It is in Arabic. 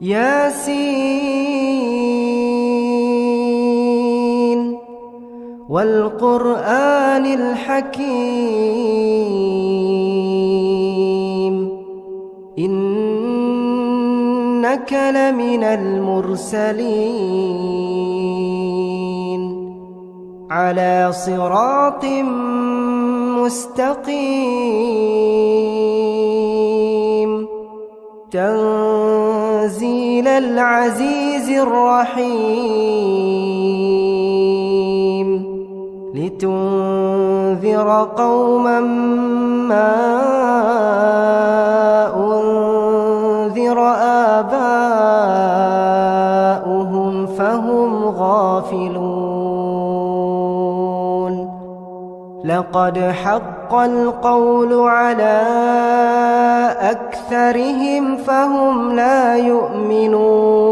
ياسين والقرآن الحكيم إنك لمن المرسلين على صراط مستقيم تنزيل العزيز الرحيم لتنذر قوما ما أنذر آباؤهم فهم غافلون لقد حق القول على أكثرهم فهم لا يؤمنون